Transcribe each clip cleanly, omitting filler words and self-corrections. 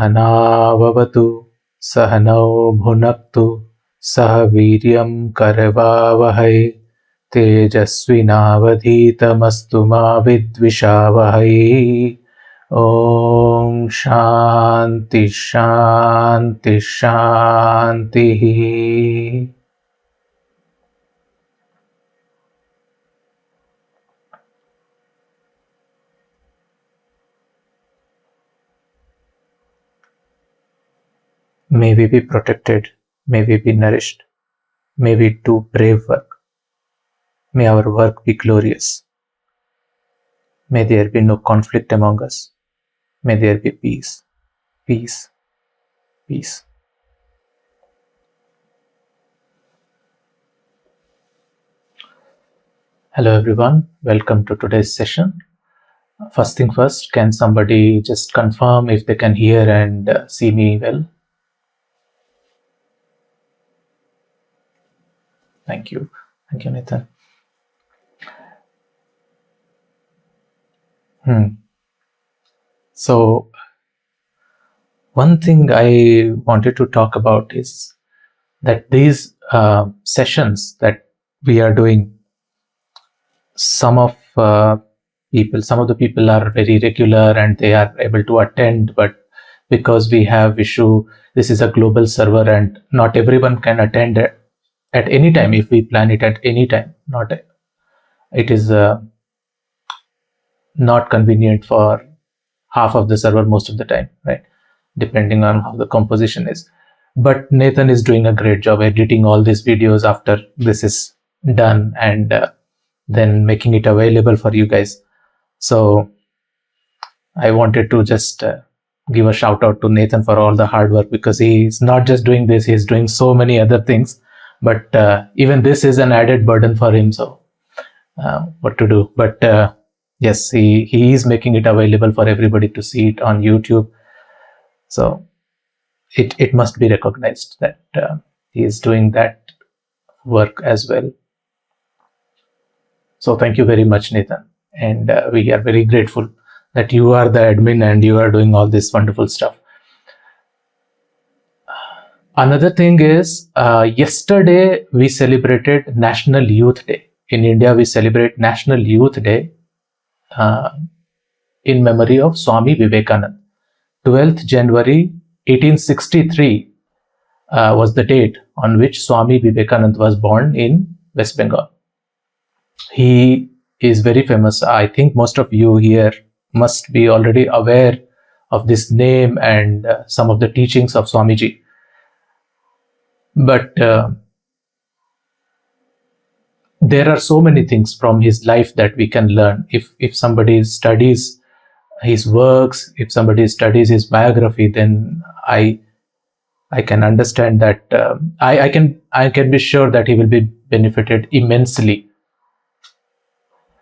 Nāvavatu sahanau bhunaktu sah viryam karvavahai tejasvinavadhitamastu ma vidvishavahai. Om Shanti Shanti Shanti. May we be protected, may we be nourished, may we do brave work, may our work be glorious, may there be no conflict among us, may there be peace, peace, peace. Hello everyone, welcome to today's session. First thing first, can somebody just confirm if they can hear and see me well? Thank you. Thank you, Nathan. So, one thing I wanted to talk about is that these sessions that we are doing, some of the people are very regular and they are able to attend, but because we have issue, this is a global server and not everyone can attend at any time. If we plan it at any time, it is not convenient for half of the server most of the time, right? Depending on how the composition is. But Nathan is doing a great job editing all these videos after this is done and then making it available for you guys. So I wanted to just give a shout out to Nathan for all the hard work, because he's not just doing this, he's doing so many other things. But even this is an added burden for him, so what to do? But yes, he is making it available for everybody to see it on YouTube. So it must be recognized that he is doing that work as well. So thank you very much, Nathan. And we are very grateful that you are the admin and you are doing all this wonderful stuff. Another thing is, yesterday we celebrated National Youth Day. In India, we celebrate National Youth Day in memory of Swami Vivekananda. 12th January 1863 was the date on which Swami Vivekananda was born in West Bengal. He is very famous. I think most of you here must be already aware of this name and some of the teachings of Swamiji. But there are so many things from his life that we can learn. If somebody studies his works, if somebody studies his biography, then I can understand that I can be sure that he will be benefited immensely.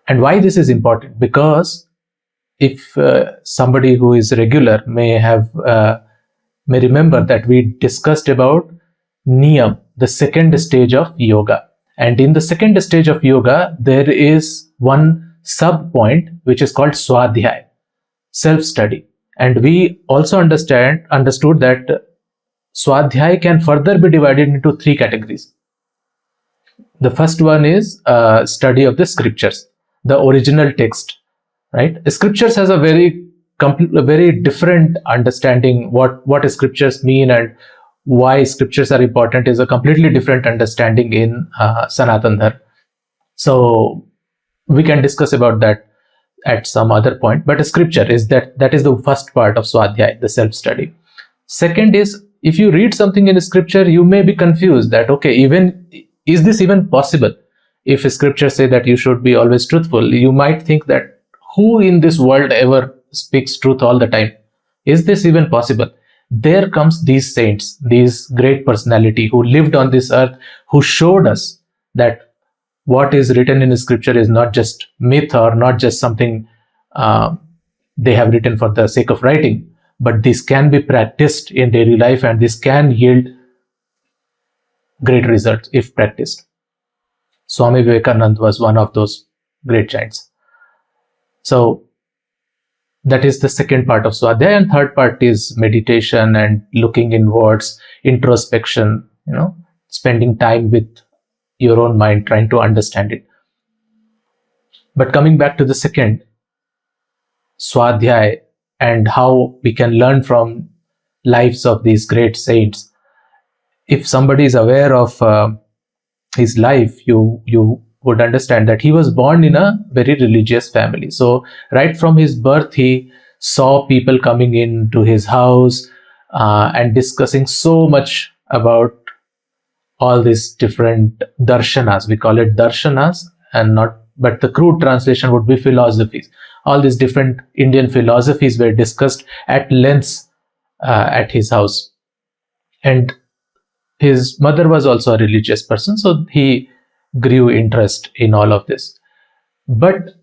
And why this is important? Because if somebody who is regular may remember that we discussed about niyam, the second stage of yoga. And in the second stage of yoga, there is one sub point which is called swadhyaya, self-study. And we also understood that swadhyaya can further be divided into three categories. The first one is study of the scriptures, the original text, right? The scriptures has a very different understanding. What scriptures mean and why scriptures are important is a completely different understanding in Sanatan Dharma. So we can discuss about that at some other point, but a scripture is that is the first part of Swadhyay, the self-study. Second is, if you read something in a scripture, you may be confused that, okay, is this even possible? If a scripture say that you should be always truthful, you might think that who in this world ever speaks truth all the time? Is this even possible? There comes these saints, these great personality who lived on this earth, who showed us that what is written in the scripture is not just myth or not just something they have written for the sake of writing, but this can be practiced in daily life, and this can yield great results if practiced. Swami Vivekananda was one of those great giants. So that is the second part of Swadhyaya, and third part is meditation and looking inwards, introspection, spending time with your own mind, trying to understand it. But coming back to the second, Swadhyaya, and how we can learn from lives of these great saints. If somebody is aware of his life, you would understand that he was born in a very religious family. So right from his birth, he saw people coming into his house and discussing so much about all these different darshanas. We call it darshanas, but the crude translation would be philosophies. All these different Indian philosophies were discussed at length at his house. And his mother was also a religious person, so he grew interest in all of this. But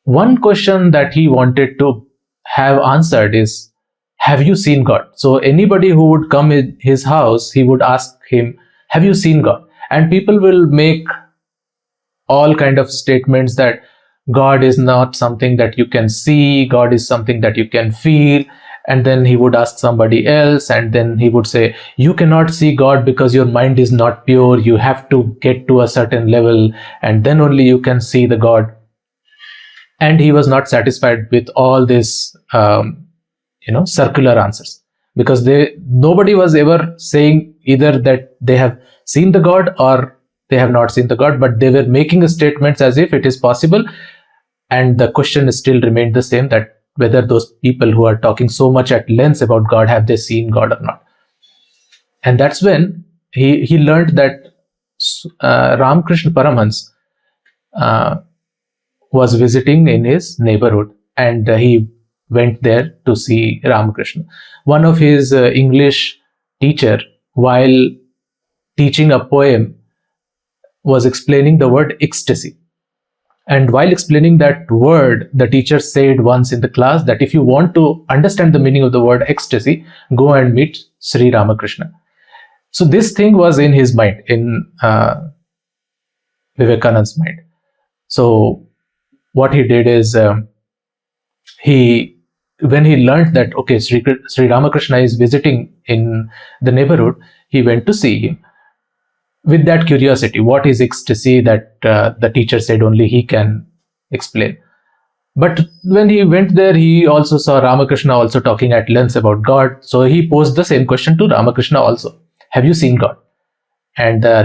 one question that he wanted to have answered is, have you seen God? So anybody who would come in his house, he would ask him, have you seen God? And people will make all kind of statements that God is not something that you can see, God is something that you can feel. And then he would ask somebody else, and then he would say, you cannot see God because your mind is not pure. You have to get to a certain level, and then only you can see the God. And he was not satisfied with all this, circular answers, because nobody was ever saying either that they have seen the God or they have not seen the God, but they were making statements as if it is possible. And the question still remained the same, that whether those people who are talking so much at length about God, have they seen God or not? And that's when he learned that Ramakrishna Paramhans was visiting in his neighborhood, and he went there to see Ramakrishna. One of his English teacher, while teaching a poem, was explaining the word ecstasy. And while explaining that word, the teacher said once in the class that if you want to understand the meaning of the word ecstasy, go and meet Sri Ramakrishna. So this thing was in his mind, in Vivekananda's mind. So what he did is, when he learned that, okay, Sri Ramakrishna is visiting in the neighborhood, he went to see him. With that curiosity, what is ecstasy, that the teacher said only he can explain. But when he went there, he also saw Ramakrishna also talking at length about God. So he posed the same question to Ramakrishna also. Have you seen God? And the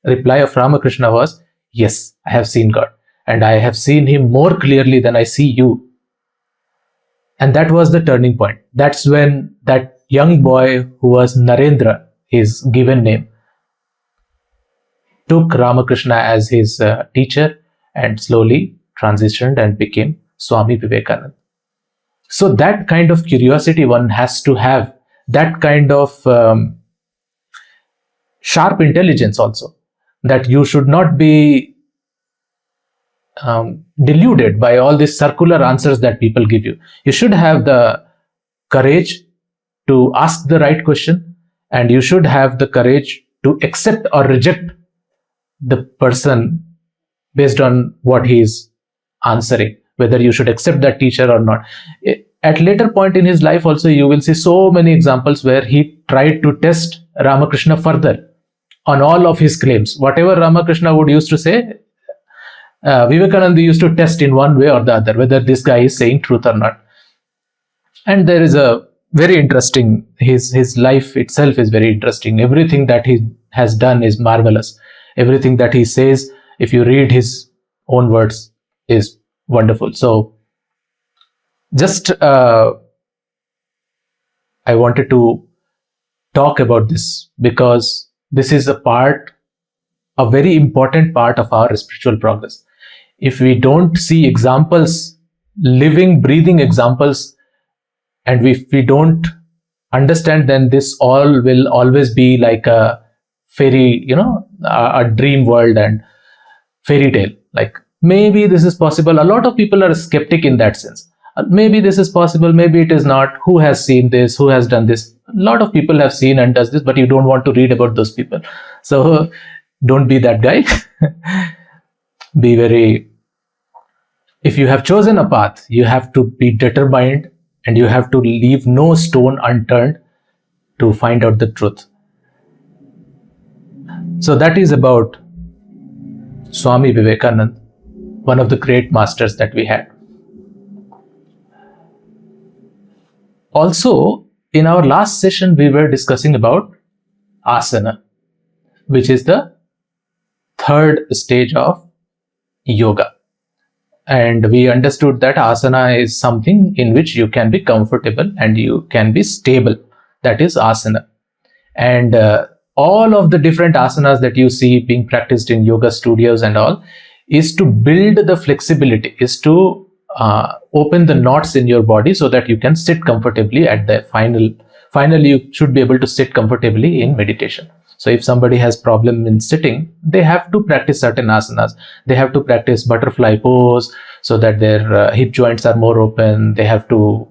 reply of Ramakrishna was, yes, I have seen God. And I have seen him more clearly than I see you. And that was the turning point. That's when that young boy who was Narendra, his given name, took Ramakrishna as his teacher and slowly transitioned and became Swami Vivekananda. So that kind of curiosity one has to have, that kind of sharp intelligence also, that you should not be deluded by all these circular answers that people give you. You should have the courage to ask the right question, and you should have the courage to accept or reject the person based on what he is answering, whether you should accept that teacher or not. At later point in his life also, you will see so many examples where he tried to test Ramakrishna further on all of his claims. Whatever Ramakrishna would used to say, Vivekananda used to test in one way or the other, whether this guy is saying truth or not. And there is a very interesting, his life itself is very interesting. Everything that he has done is marvelous. everything that he says, if you read his own words, is wonderful. So just I wanted to talk about this because this is a very important part of our spiritual progress. If we don't see examples, living, breathing examples, and if we don't understand, then this all will always be like a fairy, a dream world and fairy tale. Like, maybe this is possible. A lot of people are skeptic in that sense. Maybe this is possible, maybe it is not. Who has seen this? Who has done this? A lot of people have seen and does this, but you don't want to read about those people. So don't be that guy. If you have chosen a path, you have to be determined and you have to leave no stone unturned to find out the truth. So that is about Swami Vivekananda, one of the great masters that we had. Also, in our last session, we were discussing about asana, which is the third stage of yoga. And we understood that asana is something in which you can be comfortable and you can be stable. That is asana. And all of the different asanas that you see being practiced in yoga studios and all is to build the flexibility, is to open the knots in your body so that you can sit comfortably at the finally you should be able to sit comfortably in meditation. So if somebody has problem in sitting, they have to practice certain asanas. They have to practice butterfly pose so that their hip joints are more open. They have to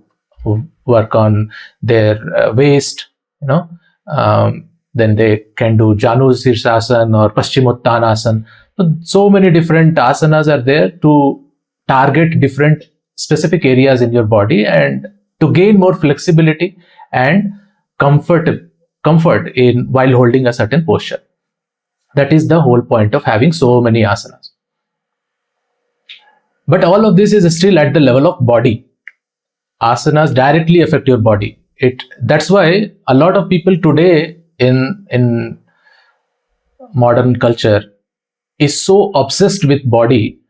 work on their waist, then they can do Janu Sirsasana or Paschimottanasana. So many different asanas are there to target different specific areas in your body and to gain more flexibility and comfort in while holding a certain posture. That is the whole point of having so many asanas. But all of this is still at the level of body. Asanas directly affect your body. That's why a lot of people today in modern culture is so obsessed with body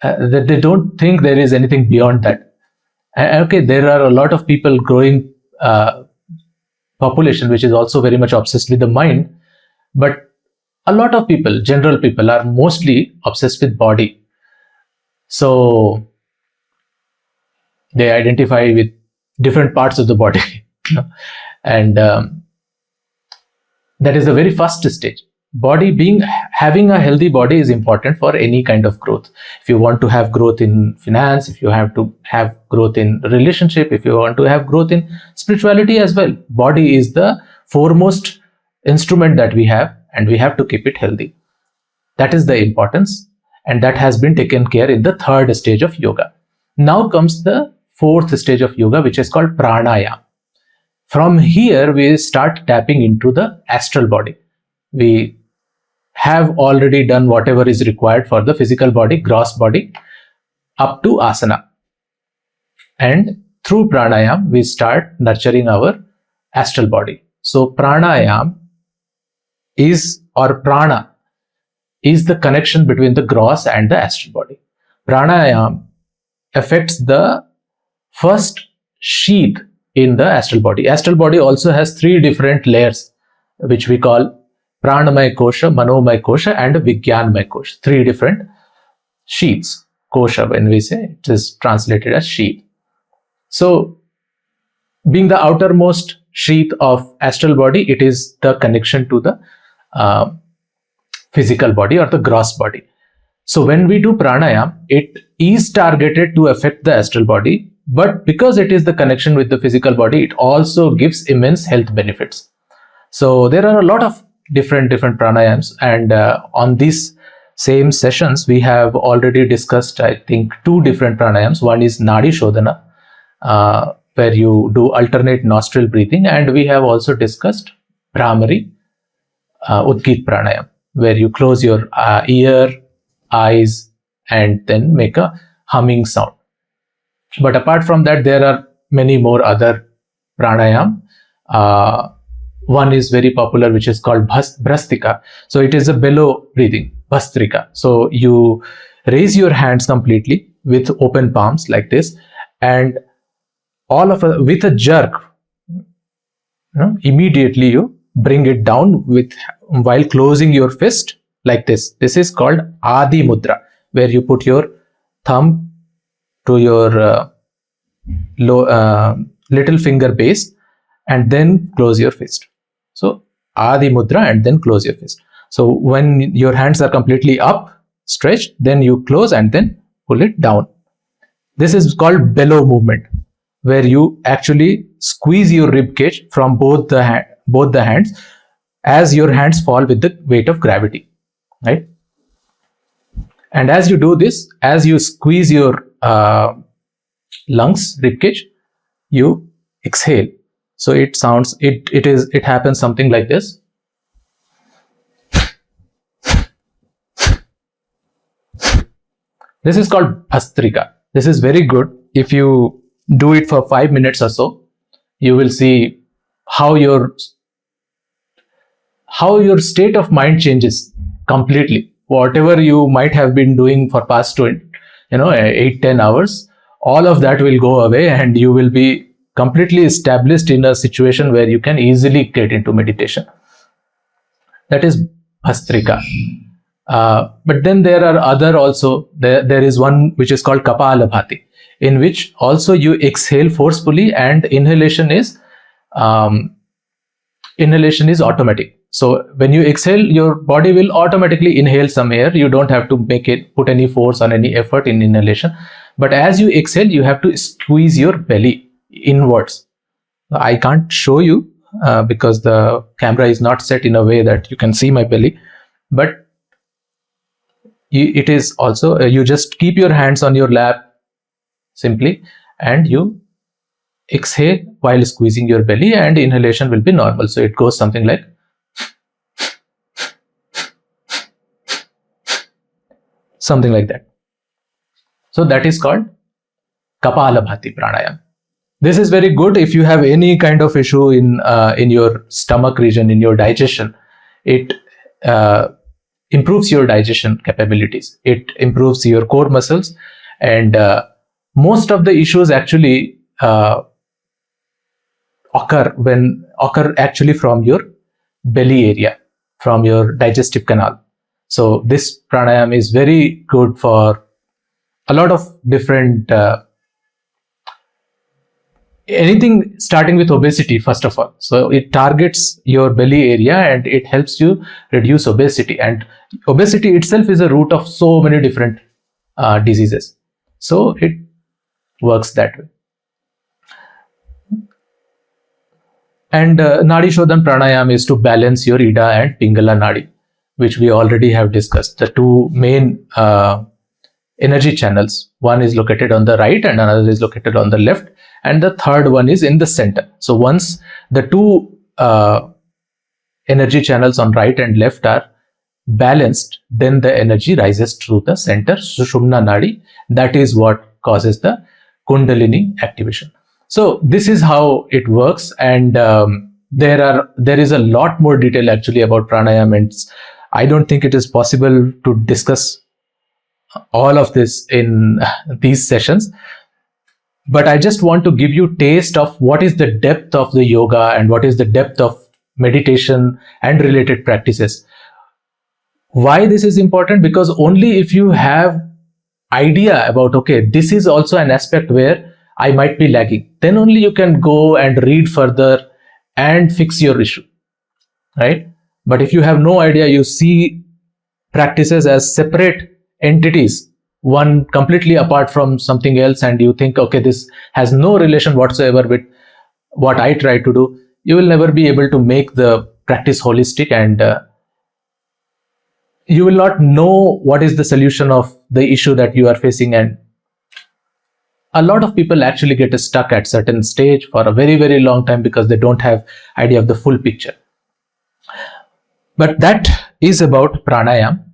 that they don't think there is anything beyond that. Okay, there are a lot of people growing population which is also very much obsessed with the mind, but a lot of people, general people, are mostly obsessed with body. So they identify with different parts of the body, and that is the very first stage. Having a healthy body is important for any kind of growth. If you want to have growth in finance, if you have to have growth in relationship, if you want to have growth in spirituality as well, body is the foremost instrument that we have, and we have to keep it healthy. That is the importance, and that has been taken care in the third stage of yoga. Now comes the fourth stage of yoga, which is called pranayama. From here, we start tapping into the astral body. We have already done whatever is required for the physical body, gross body, up to asana. And through pranayama, we start nurturing our astral body. So pranayama prana is the connection between the gross and the astral body. Pranayama affects the first sheath in the astral body. Astral body also has three different layers, which we call Pranamaya Kosha, Manomaya Kosha, and Vijnanamaya Kosha. Three different sheaths. Kosha, when we say, it is translated as sheath. So, being the outermost sheath of astral body, it is the connection to the physical body or the gross body. So, when we do pranayama, it is targeted to affect the astral body, but because it is the connection with the physical body, it also gives immense health benefits. So, there are a lot of different pranayams, and on these same sessions we have already discussed, I think, two different pranayams. One is Nāḍīśodhana, where you do alternate nostril breathing, and we have also discussed Brahmari Udgit pranayam, where you close your ear, eyes, and then make a humming sound. But apart from that, there are many more other pranayam. one is very popular, which is called Bhastrikā. So it is a bellow breathing, Bhastrikā. So you raise your hands completely with open palms like this, and with a jerk, immediately you bring it down while closing your fist like this. This is called Adi Mudra, where you put your thumb to your little finger base and then close your fist. So Adi Mudra and then close your fist. So when your hands are completely up, stretched, then you close and then pull it down. This is called bellow movement, where you actually squeeze your rib cage from both the hands as your hands fall with the weight of gravity, right? And as you do this, as you squeeze your lungs, rib cage, you exhale. So it happens something like this. This is called Bhastrikā. This is very good. If you do it for 5 minutes or so, you will see how your state of mind changes completely. Whatever you might have been doing for past 8-10 hours, all of that will go away, and you will be completely established in a situation where you can easily get into meditation. That is Bhastrikā. But then there are other also. There is one which is called Kapālabhāti, in which also you exhale forcefully, and inhalation is automatic. So when you exhale, your body will automatically inhale some air. You don't have to put any force or any effort in inhalation. But as you exhale, you have to squeeze your belly inwards. I can't show you because the camera is not set in a way that you can see my belly. But it is also, you just keep your hands on your lap simply, and you exhale while squeezing your belly, and inhalation will be normal. So it goes something like that. So that is called Kapālabhāti pranayama. This is very good if you have any kind of issue in your stomach region, in your digestion. It improves your digestion capabilities. It improves your core muscles, and most of the issues actually occur actually from your belly area, from your digestive canal. So this pranayama is very good for a lot of different anything starting with obesity, first of all. So it targets your belly area and it helps you reduce obesity. And obesity itself is a root of so many different diseases. So it works that way. And Nāḍīśodhana pranayama is to balance your Ida and Pingala Nadi, which we already have discussed. The two main energy channels. One is located on the right and another is located on the left. And the third one is in the center. So once the two energy channels on right and left are balanced, then the energy rises through the center, Sushumna Nadi. That is what causes the Kundalini activation. So this is how it works, and there is a lot more detail actually about pranayama, and I don't think it is possible to discuss all of this in these sessions. But I just want to give you taste of what is the depth of the yoga and what is the depth of meditation and related practices. Why this is important? Because only if you have idea about, okay, this is also an aspect where I might be lagging, then only you can go and read further and fix your issue, right? But if you have no idea, you see practices as separate entities, one completely apart from something else, and you think, okay, this has no relation whatsoever with what I try to do, you will never be able to make the practice holistic, and you will not know what is the solution of the issue that you are facing. And a lot of people actually get stuck at certain stage for a very, very long time because they don't have idea of the full picture. But that is about pranayama.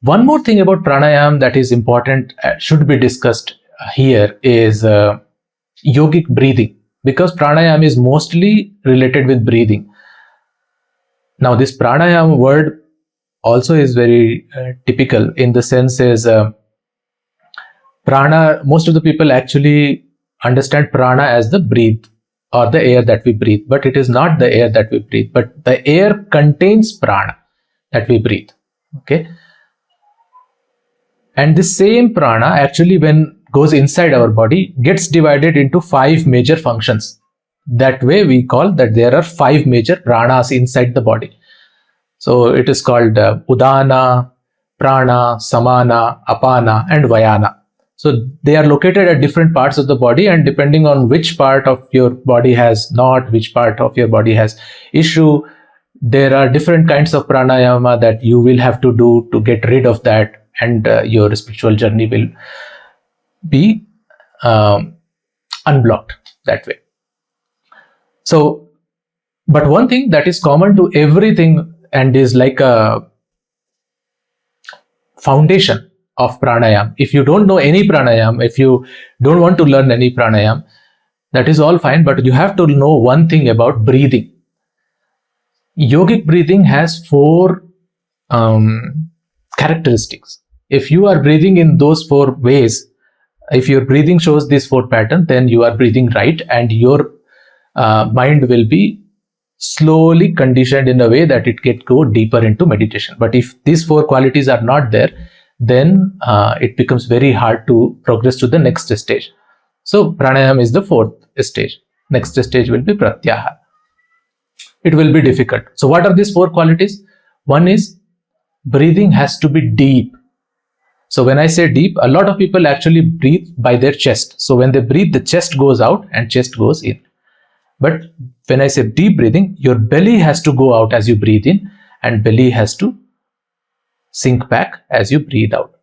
One more thing about pranayama that is important, should be discussed here, is yogic breathing, because pranayama is mostly related with breathing. Now this pranayama word also is very typical in the sense is prana. Most of the people actually understand prana as the breathe or the air that we breathe, but it is not the air that we breathe, but the air contains prana that we breathe. Okay. And this same prana actually, when goes inside our body, gets divided into 5 major functions. That way we call that there are 5 major pranas inside the body. So it is called udana, prana, samana, apana and vayana. So they are located at different parts of the body, and depending on which part of your body has knot, which part of your body has issue, there are different kinds of pranayama that you will have to do to get rid of that, and your spiritual journey will be unblocked that way. So, but one thing that is common to everything and is like a foundation of pranayama. If you don't know any pranayama, if you don't want to learn any pranayama, that is all fine, but you have to know one thing about breathing. Yogic breathing has 4 characteristics. If you are breathing in those 4 ways, if your breathing shows this 4 pattern, then you are breathing right, and your mind will be slowly conditioned in a way that it can go deeper into meditation. But if these 4 qualities are not there, then it becomes very hard to progress to the next stage. So pranayama is the 4th stage. Next stage will be pratyahara. It will be difficult. So what are these 4 qualities? One is breathing has to be deep. So when I say deep, a lot of people actually breathe by their chest. So when they breathe, the chest goes out and chest goes in. But when I say deep breathing, your belly has to go out as you breathe in, and belly has to sink back as you breathe out.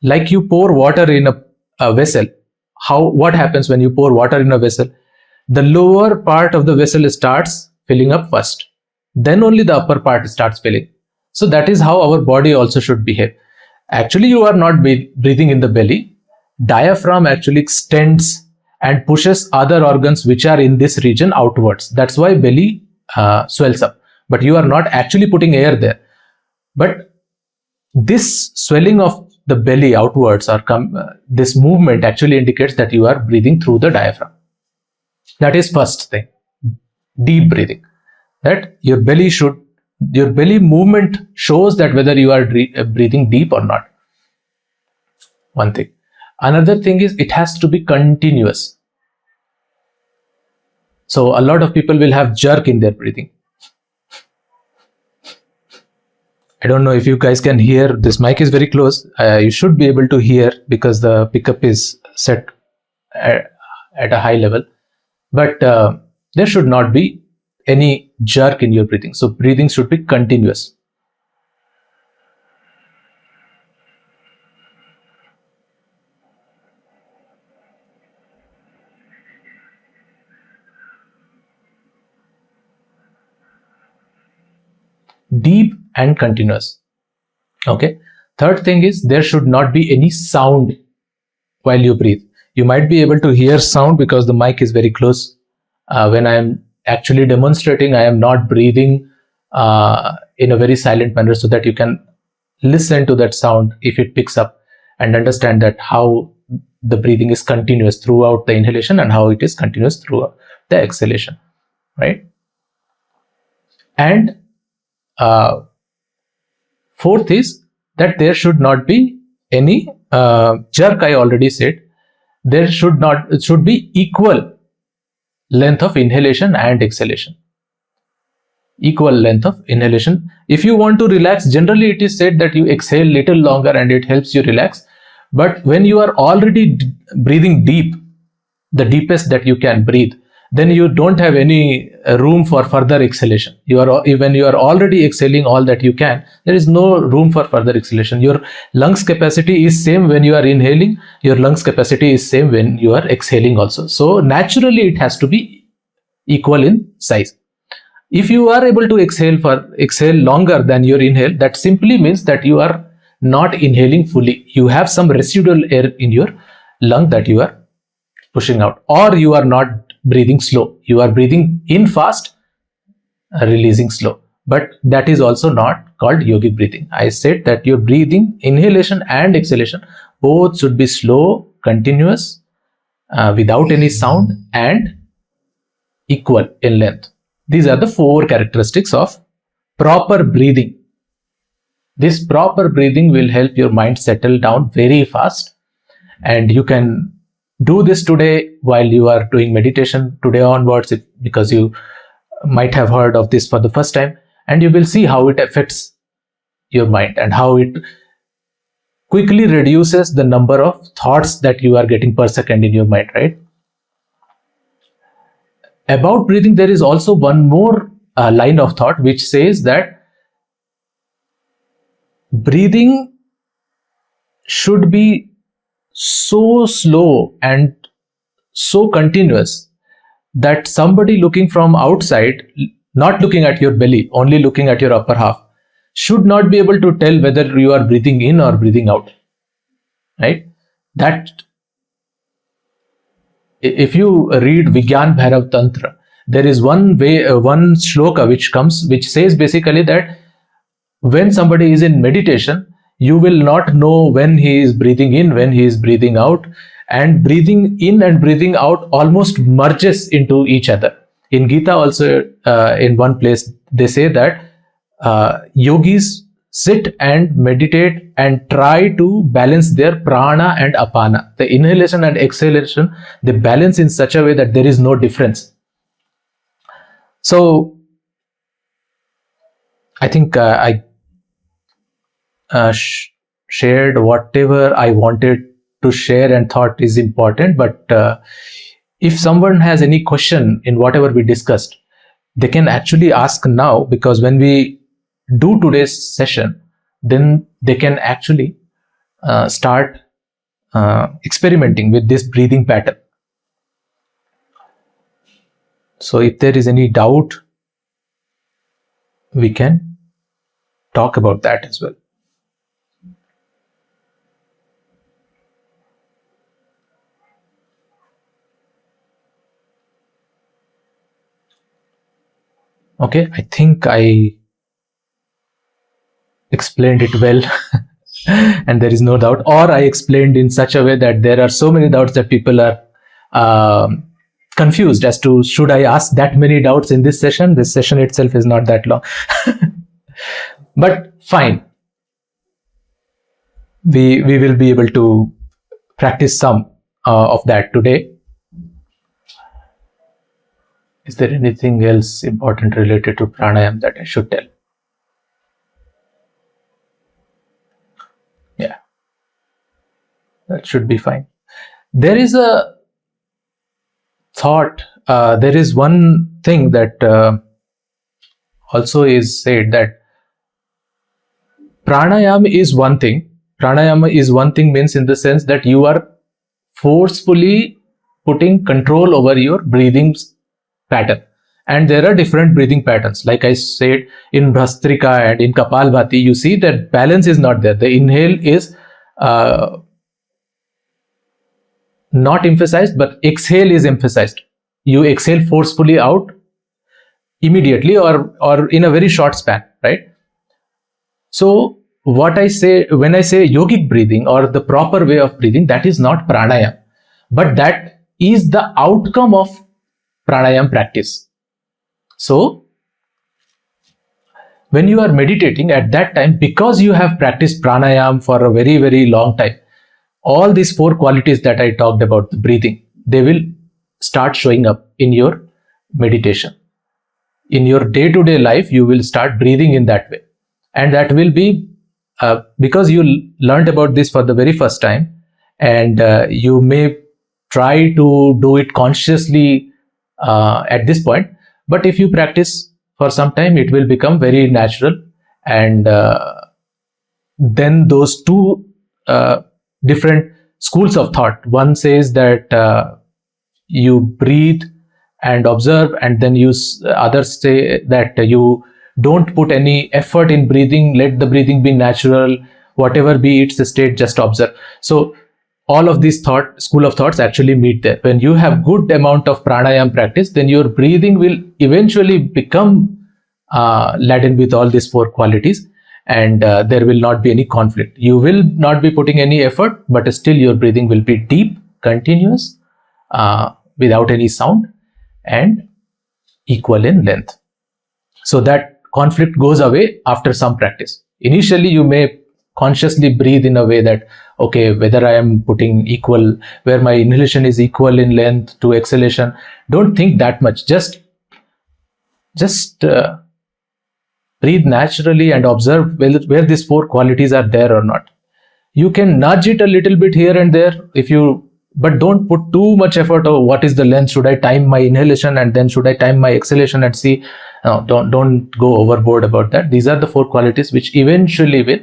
Like you pour water in a vessel. What happens when you pour water in a vessel? The lower part of the vessel starts filling up first. Then only the upper part starts filling. So that is how our body also should behave. Actually, you are not breathing in the belly. Diaphragm actually extends and pushes other organs which are in this region outwards. That's why belly swells up. But you are not actually putting air there. But this swelling of the belly outwards or this movement actually indicates that you are breathing through the diaphragm. That is first thing. Deep breathing. That your belly movement shows that whether you are breathing deep or not. One thing. Another thing is it has to be continuous. So a lot of people will have jerk in their breathing. I don't know if you guys can hear. This mic is very close. You should be able to hear because the pickup is set at a high level. But there should not be any jerk in your breathing. So breathing should be continuous. Deep and continuous. Okay. Third thing is there should not be any sound while you breathe. You might be able to hear sound because the mic is very close. When I am actually demonstrating, I am not breathing in a very silent manner so that you can listen to that sound if it picks up and understand that how the breathing is continuous throughout the inhalation and how it is continuous throughout the exhalation, right? And fourth is that there should not be any jerk. I already said it should be equal length of inhalation and exhalation. Equal length of inhalation. If you want to relax, generally it is said that you exhale little longer and it helps you relax. But when you are already breathing deep, the deepest that you can breathe, then you don't have any room for further exhalation. When you are already exhaling all that you can, there is no room for further exhalation. Your lungs capacity is same when you are inhaling. Your lungs capacity is same when you are exhaling also. So naturally it has to be equal in size. If you are able to exhale longer than your inhale, that simply means that you are not inhaling fully. You have some residual air in your lung that you are pushing out, or you are not breathing slow. You are breathing in fast, releasing slow. but that is also not called yogic breathing. I said that your breathing, inhalation and exhalation, both should be slow, continuous, without any sound, and equal in length. These are the 4 characteristics of proper breathing. This proper breathing will help your mind settle down very fast, and you can do this today while you are doing meditation today onwards, because you might have heard of this for the first time, and you will see how it affects your mind and how it quickly reduces the number of thoughts that you are getting per second in your mind, right? About breathing, there is also one more line of thought which says that breathing should be so slow and so continuous that somebody looking from outside, not looking at your belly, only looking at your upper half, should not be able to tell whether you are breathing in or breathing out, right? That, if you read Vigyan Bhairav Tantra, there is one shloka which says basically that when somebody is in meditation, you will not know when he is breathing in, when he is breathing out, and breathing in and breathing out almost merges into each other. In Gita also, in one place, they say that yogis sit and meditate and try to balance their prana and apana. The inhalation and exhalation, they balance in such a way that there is no difference. So, I think I shared whatever I wanted to share and thought is important, but if someone has any question in whatever we discussed, they can actually ask now, because when we do today's session, then they can actually start experimenting with this breathing pattern. So if there is any doubt, we can talk about that as well. Okay, I think I explained it well and there is no doubt, or I explained in such a way that there are so many doubts that people are confused as to, should I ask that many doubts in this session? This session itself is not that long. But fine. We will be able to practice some of that today. Is there anything else important related to pranayama that I should tell? Yeah, that should be fine. There is a thought, there is one thing that also is said, that pranayama is one thing. Pranayama is one thing means in the sense that you are forcefully putting control over your breathing pattern. And there are different breathing patterns. Like I said, in Bhastrikā and in Kapālabhāti, you see that balance is not there. The inhale is not emphasized, but exhale is emphasized. You exhale forcefully out immediately or in a very short span, right? So what I say, when I say yogic breathing or the proper way of breathing, that is not pranayama, but that is the outcome of pranayama practice. So when you are meditating at that time, because you have practiced pranayama for a very, very long time, all these 4 qualities that I talked about, the breathing, they will start showing up in your meditation. In your day-to-day life, you will start breathing in that way. And that will be because you learned about this for the very first time, and you may try to do it consciously at this point. But if you practice for some time, it will become very natural. And then those 2 different schools of thought, one says that you breathe and observe, and then others say that you don't put any effort in breathing, let the breathing be natural, whatever be its state, just observe. So all of these school of thoughts actually meet there. When you have good amount of pranayama practice, then your breathing will eventually become laden with all these four qualities, and there will not be any conflict. You will not be putting any effort, but still your breathing will be deep, continuous, without any sound, and equal in length. So that conflict goes away after some practice. Initially, you may consciously breathe in a way that, okay, whether I am putting equal, where my inhalation is equal in length to exhalation. Don't think that much. Just breathe naturally and observe where these four qualities are there or not. You can nudge it a little bit here and there but don't put too much effort. Oh, what is the length? Should I time my inhalation and then should I time my exhalation and see? No, don't go overboard about that. These are the four qualities which eventually will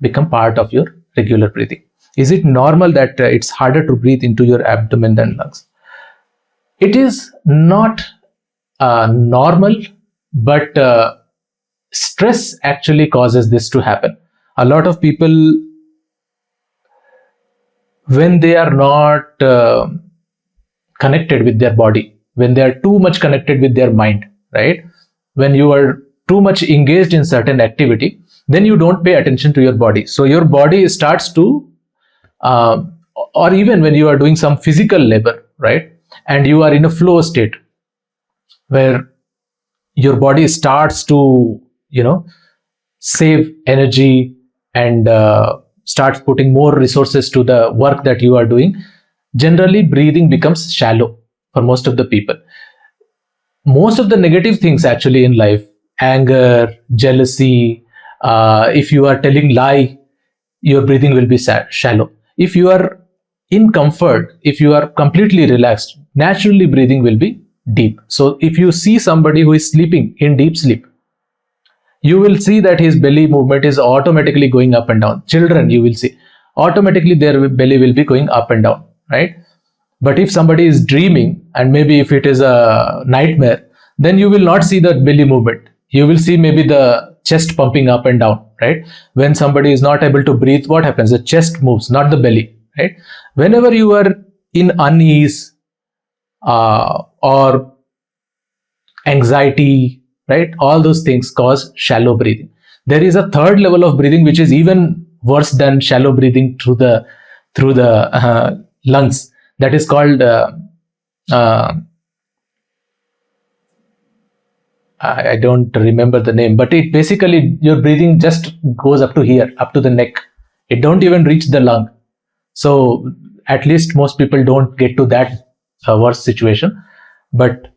become part of your regular breathing. Is it normal that it's harder to breathe into your abdomen than lungs? It is not normal, but stress actually causes this to happen. A lot of people, when they are not connected with their body, when they are too much connected with their mind, right? When you are too much engaged in certain activity, then you don't pay attention to your body. So your body starts to, or even when you are doing some physical labor, right? And you are in a flow state where your body starts to, save energy and starts putting more resources to the work that you are doing. Generally, breathing becomes shallow for most of the people. Most of the negative things actually in life, anger, jealousy, if you are telling lie, your breathing will be shallow. If you are in comfort, if you are completely relaxed, naturally breathing will be deep. So if you see somebody who is sleeping in deep sleep, you will see that his belly movement is automatically going up and down. Children, you will see, automatically their belly will be going up and down, right? But if somebody is dreaming, and maybe if it is a nightmare, then you will not see the belly movement. You will see maybe the chest pumping up and down, right? When somebody is not able to breathe, what happens? The chest moves, not the belly, right? Whenever you are in unease or anxiety, right? All those things cause shallow breathing. There is a third level of breathing which is even worse than shallow breathing through the lungs. That is called I don't remember the name, but it basically, your breathing just goes up to here, up to the neck. It don't even reach the lung. So at least most people don't get to that worst situation. But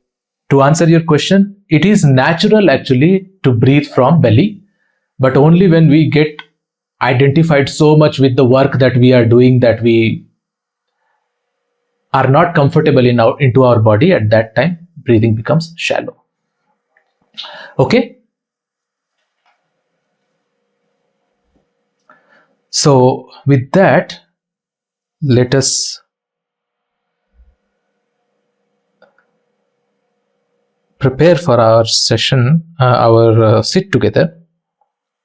to answer your question, it is natural actually to breathe from belly, but only when we get identified so much with the work that we are doing that we are not comfortable into our body. At that time, breathing becomes shallow. Okay. So with that, let us prepare for our session, our sit together.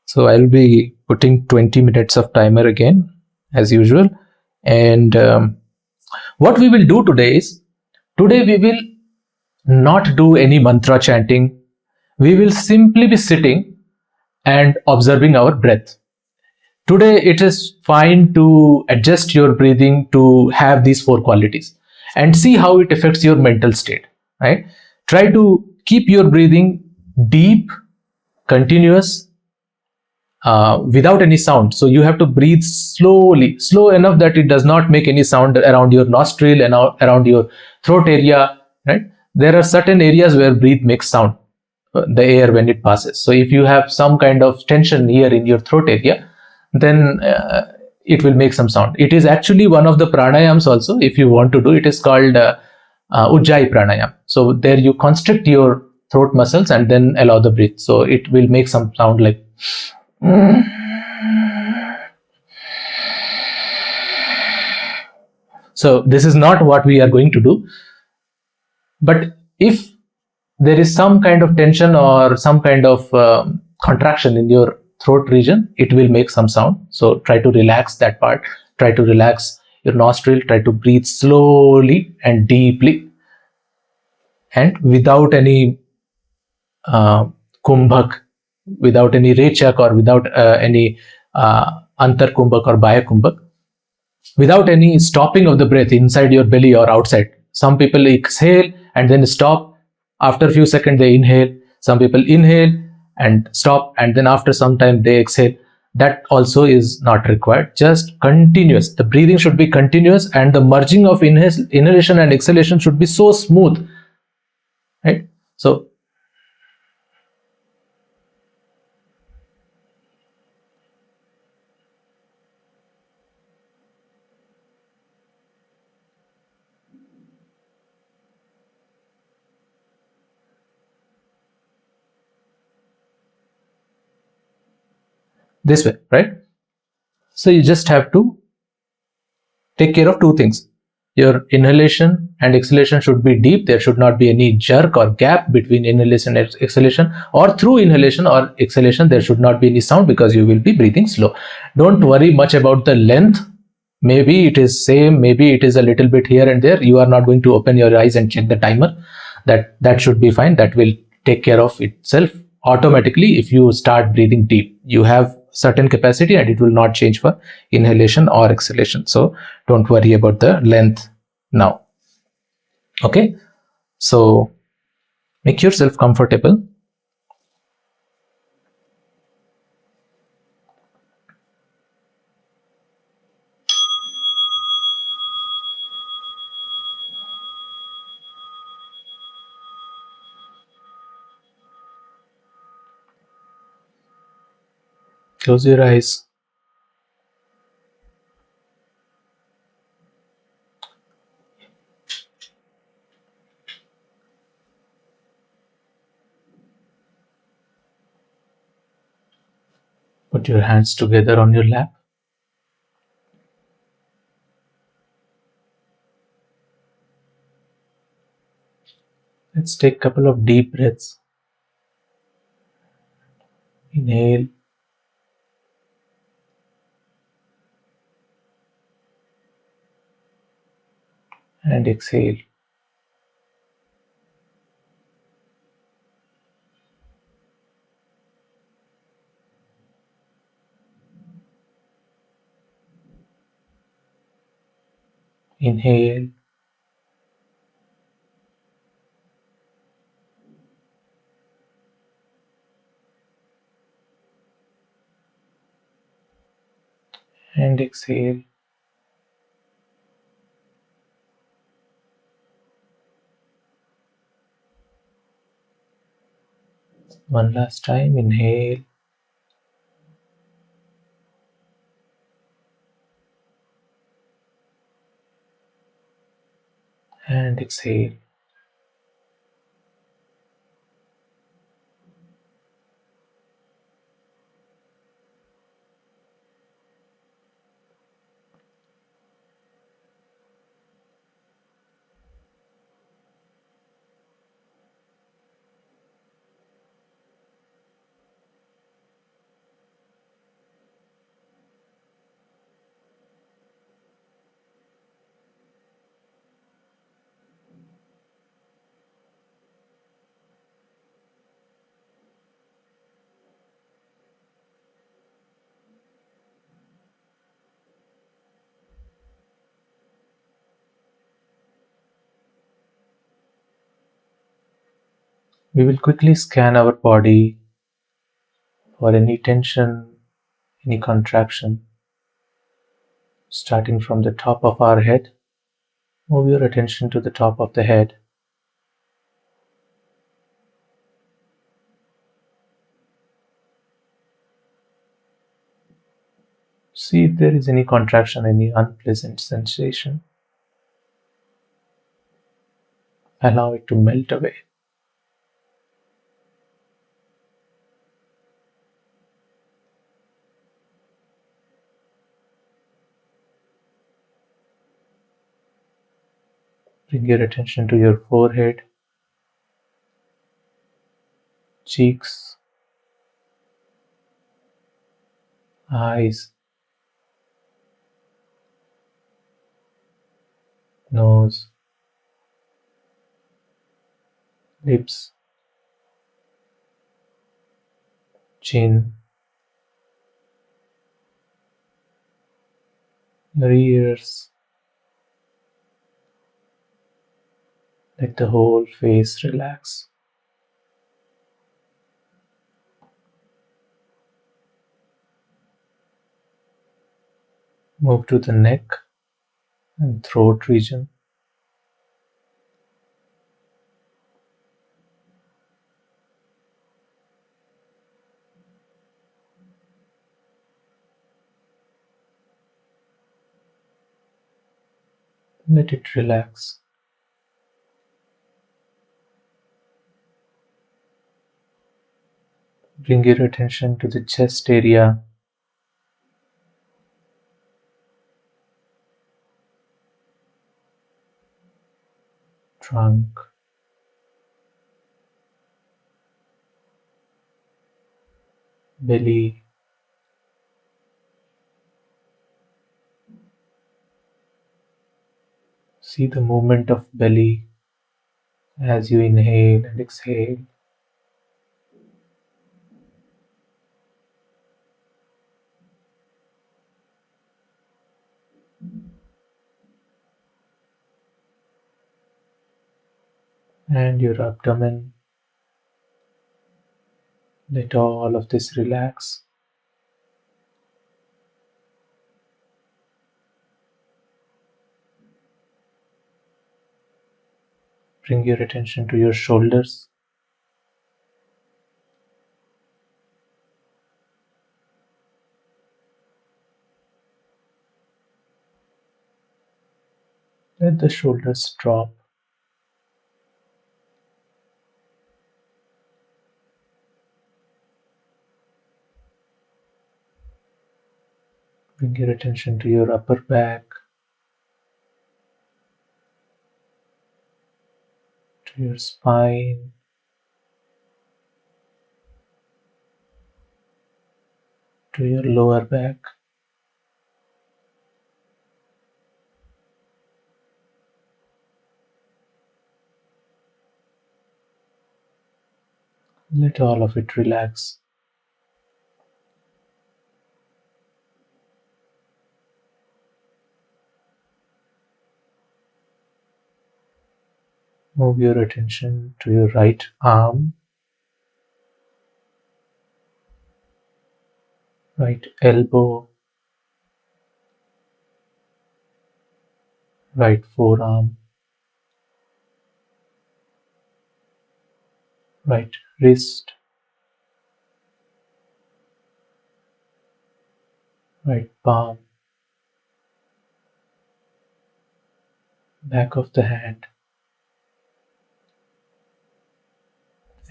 So I'll be putting 20 minutes of timer again, as usual. And what we will do today is, today we will not do any mantra chanting. We will simply be sitting and observing our breath. Today it is fine to adjust your breathing to have these four qualities and see how it affects your mental state, right? Try to keep your breathing deep, continuous, without any sound. So you have to breathe slowly, slow enough that it does not make any sound around your nostril and around your throat area, right? There are certain areas where breath makes sound, the air when it passes. So if you have some kind of tension here in your throat area, then it will make some sound. It is actually one of the pranayams also, if you want to do. It is called Ujjayi pranayama. So there you constrict your throat muscles and then allow the breath. So it will make some sound like so this is not what we are going to do. But if there is some kind of tension or some kind of contraction in your throat region, it will make some sound. So try to relax that part. Try to relax your nostril. Try to breathe slowly and deeply and without any kumbhak, without any rechak or without any antar kumbhak or baya kumbhak, without any stopping of the breath inside your belly or outside. Some people exhale and then stop. After a few seconds, they inhale. Some people inhale and stop, and then after some time, they exhale. That also is not required. Just continuous. The breathing should be continuous, and the merging of inhalation and exhalation should be so smooth. Right? So, this way, right? So you just have to take care of two things. Your inhalation and exhalation should be deep. There should not be any jerk or gap between inhalation and exhalation, or through inhalation or exhalation, there should not be any sound, because you will be breathing slow. Don't worry much about the length. Maybe it is same, maybe it is a little bit here and there. You are not going to open your eyes and check the timer. That should be fine. That will take care of itself automatically. If you start breathing deep, you have certain capacity, and it will not change for inhalation or exhalation. So don't worry about the length now. Okay, so make yourself comfortable. Close your eyes. Put your hands together on your lap. Let's take a couple of deep breaths. Inhale. And exhale. Inhale. And exhale. One last time. Inhale. And exhale. We will quickly scan our body for any tension, any contraction. Starting from the top of our head, move your attention to the top of the head. See if there is any contraction, any unpleasant sensation. Allow it to melt away. Bring your attention to your forehead, cheeks, eyes, nose, lips, chin, your ears. Let the whole face relax. Move to the neck and throat region. Let it relax. Bring your attention to the chest area, trunk, belly. See the movement of belly as you inhale and exhale. And your abdomen. Let all of this relax. Bring your attention to your shoulders. Let the shoulders drop. Bring your attention to your upper back, to your spine, to your lower back. Let all of it relax. Move your attention to your right arm, right elbow, right forearm, right wrist, right palm, back of the hand,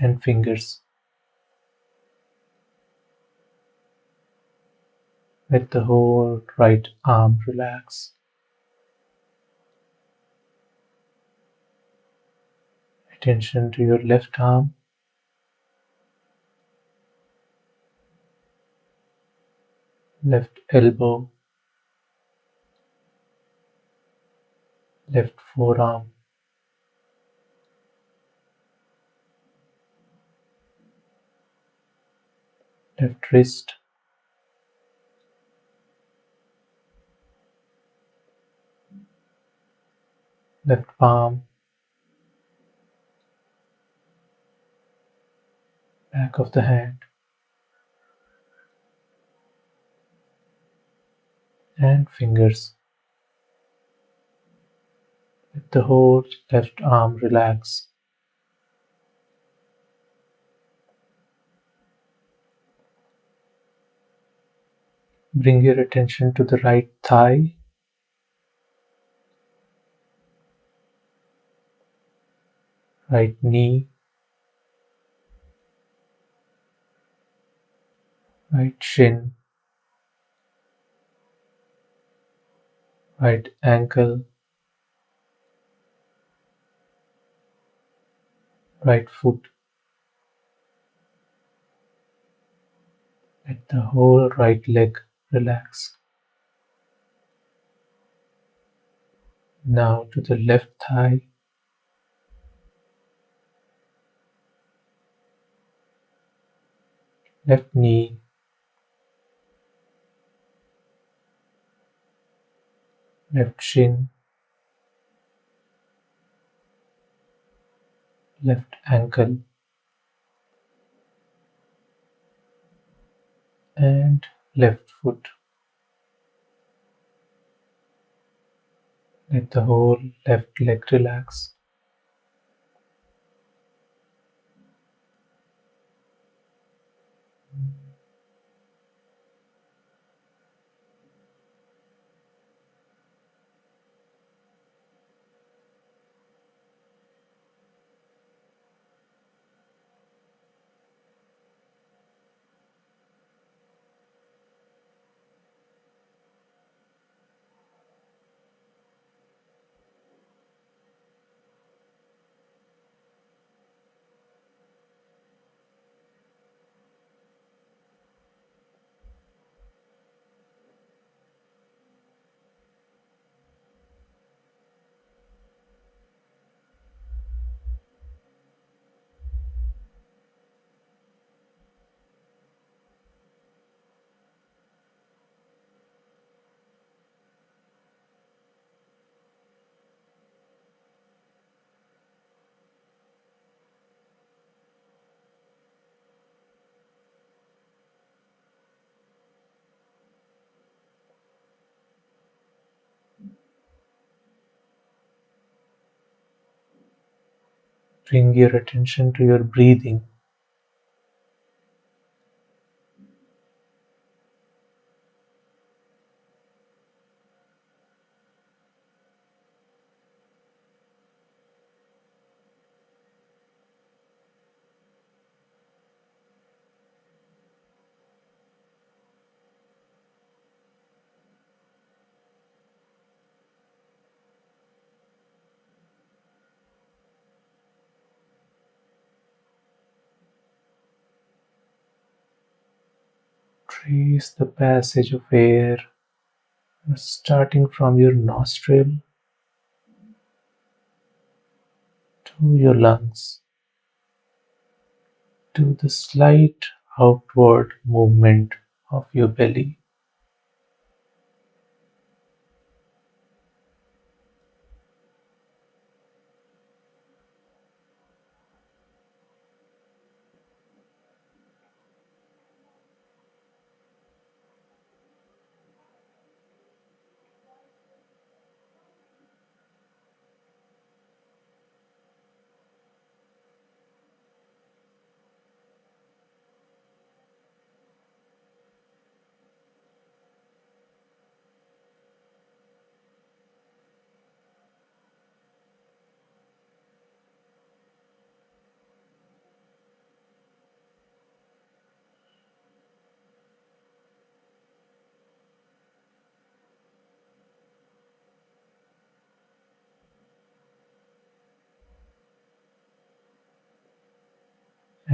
and fingers. Let the whole right arm relax. Attention to your left arm, left elbow, left forearm, left wrist, left palm, back of the hand, and fingers. Let the whole left arm relax. Bring your attention to the right thigh, right knee, right shin, right ankle, right foot. Let the whole right leg relax. Now to the left thigh, left knee, left shin, left ankle, and left foot. Let the whole left leg relax. Bring your attention to your breathing. Trace the passage of air starting from your nostril to your lungs, to the slight outward movement of your belly.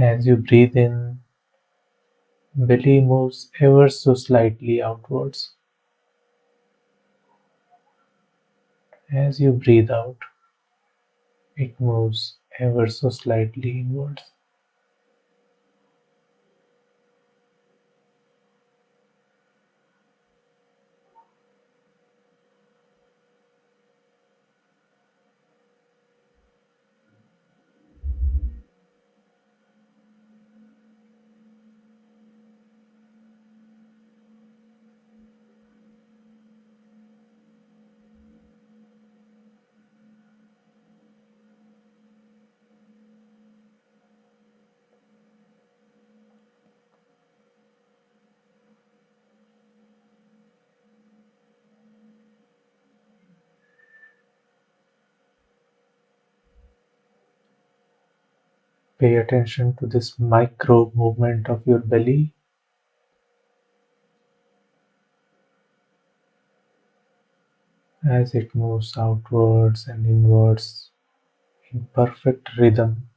As you breathe in, belly moves ever so slightly outwards. As you breathe out, it moves ever so slightly inwards. Pay attention to this micro movement of your belly as it moves outwards and inwards in perfect rhythm.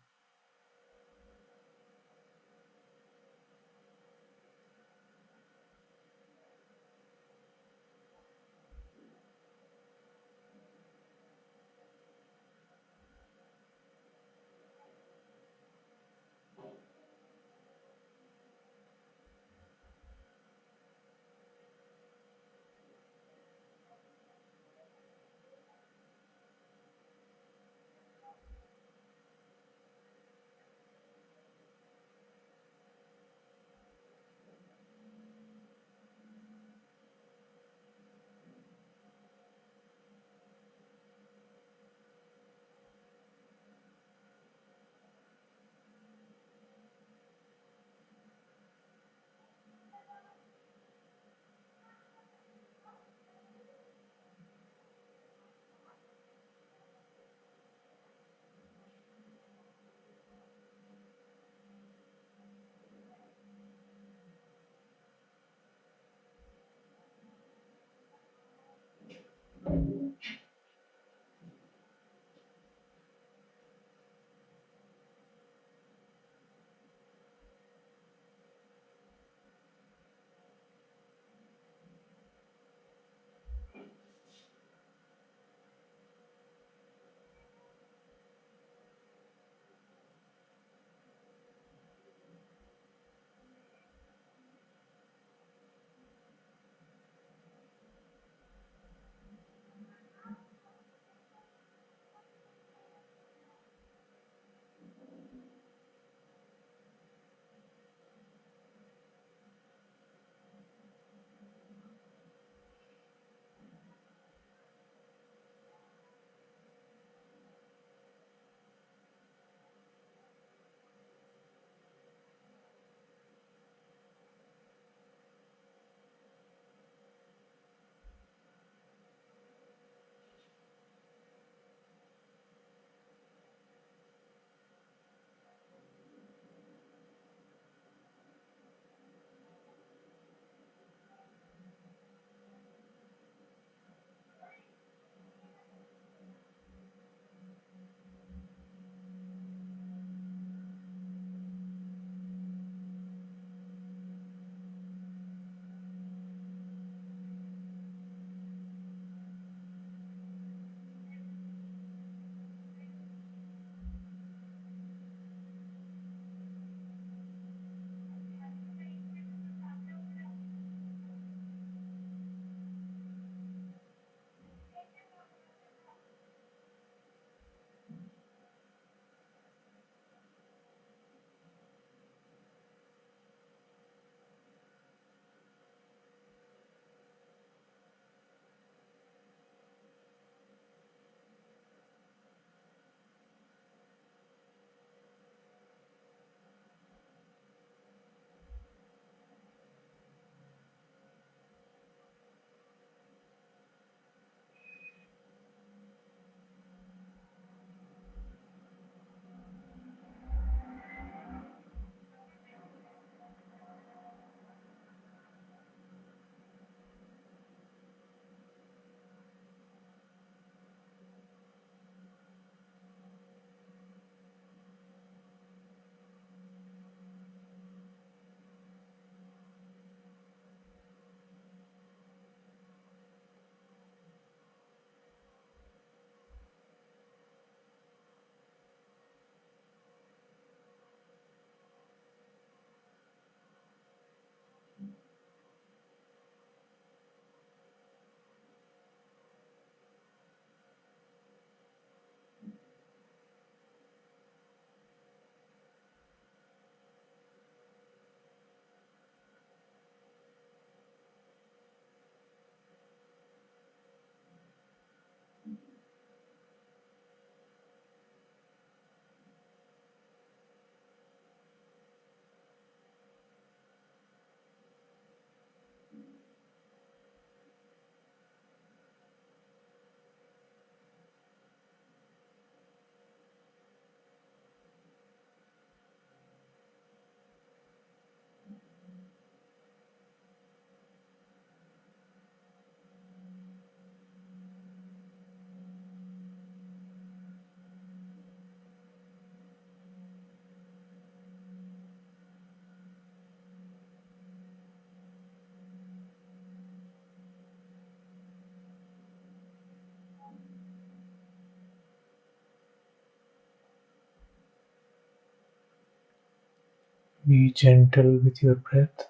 Be gentle with your breath.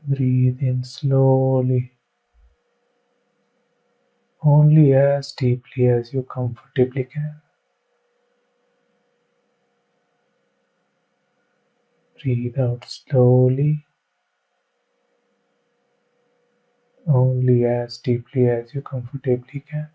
Breathe in slowly, only as deeply as you comfortably can. Breathe out slowly, only as deeply as you comfortably can.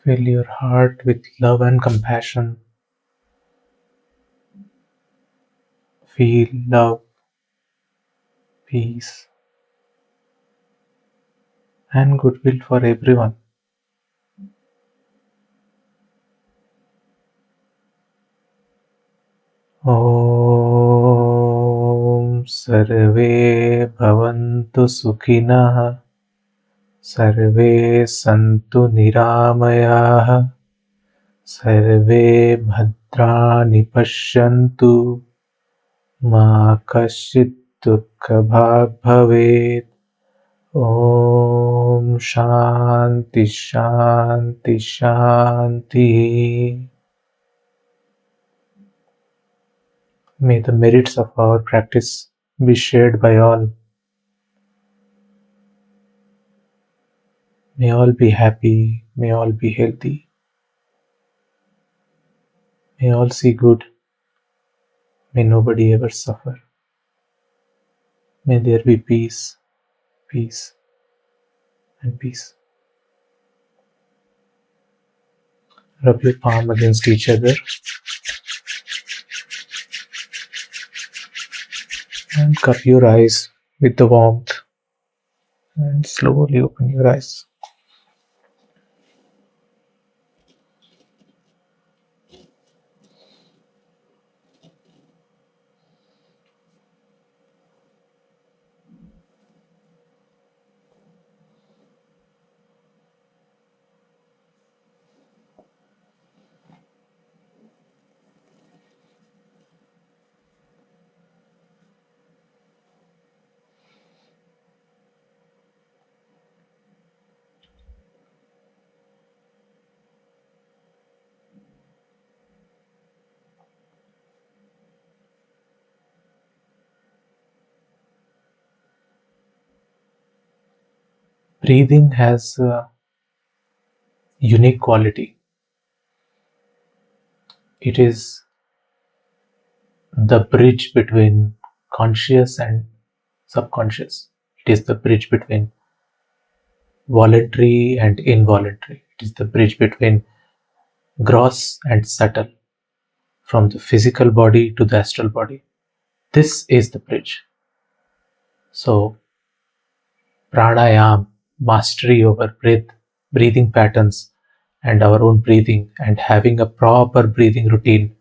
Fill your heart with love and compassion. Feel love, peace, and goodwill for everyone. Om sarve bhavantu sukhinaḥ, sarve santu nirāmayāः, sarve bhadrani pashyantu, ma kaśyid dukkhah bhavet. Om Shanti Shanti Shanti. May the merits of our practice be shared by all. May all be happy, may all be healthy, may all see good, may nobody ever suffer. May there be peace, peace, and peace. Rub your palm against each other and cup your eyes with the warmth and slowly open your eyes. breathing has a unique quality. It is the bridge between conscious and subconscious. It is the bridge between voluntary and involuntary. It is the bridge between gross and subtle, from the physical body to the astral body. This is the bridge. So, pranayama, mastery over breathing patterns and our own breathing, and having a proper breathing routine,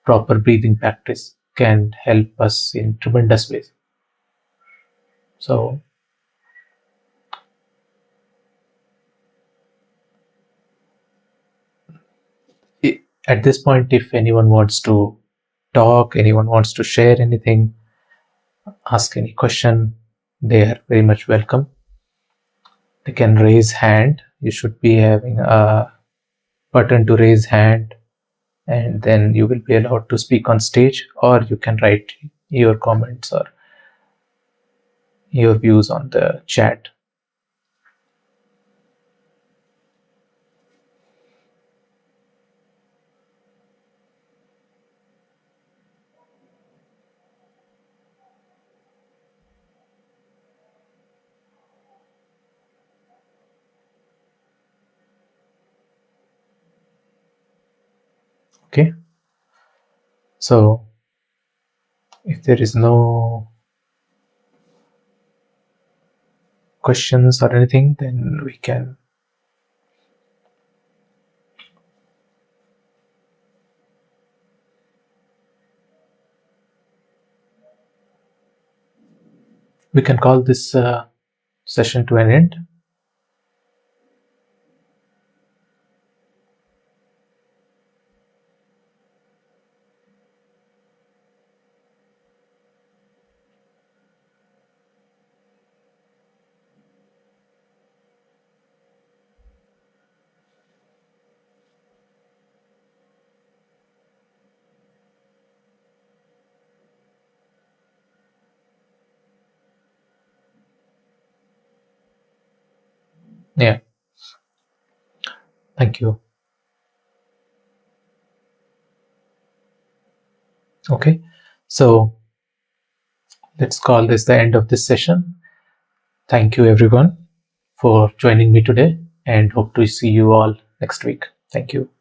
proper breathing practice can help us in tremendous ways. So, at this point, if anyone wants to talk, anyone wants to share anything, ask any question, they are very much welcome. They can raise hand. You should be having a button to raise hand, and then you will be allowed to speak on stage, or you can write your comments or your views on the chat. Okay, so if there is no questions or anything, then we can call this session to an end. Yeah, thank you. Okay, so let's call this the end of this session. Thank you everyone for joining me today, and hope to see you all next week. Thank you.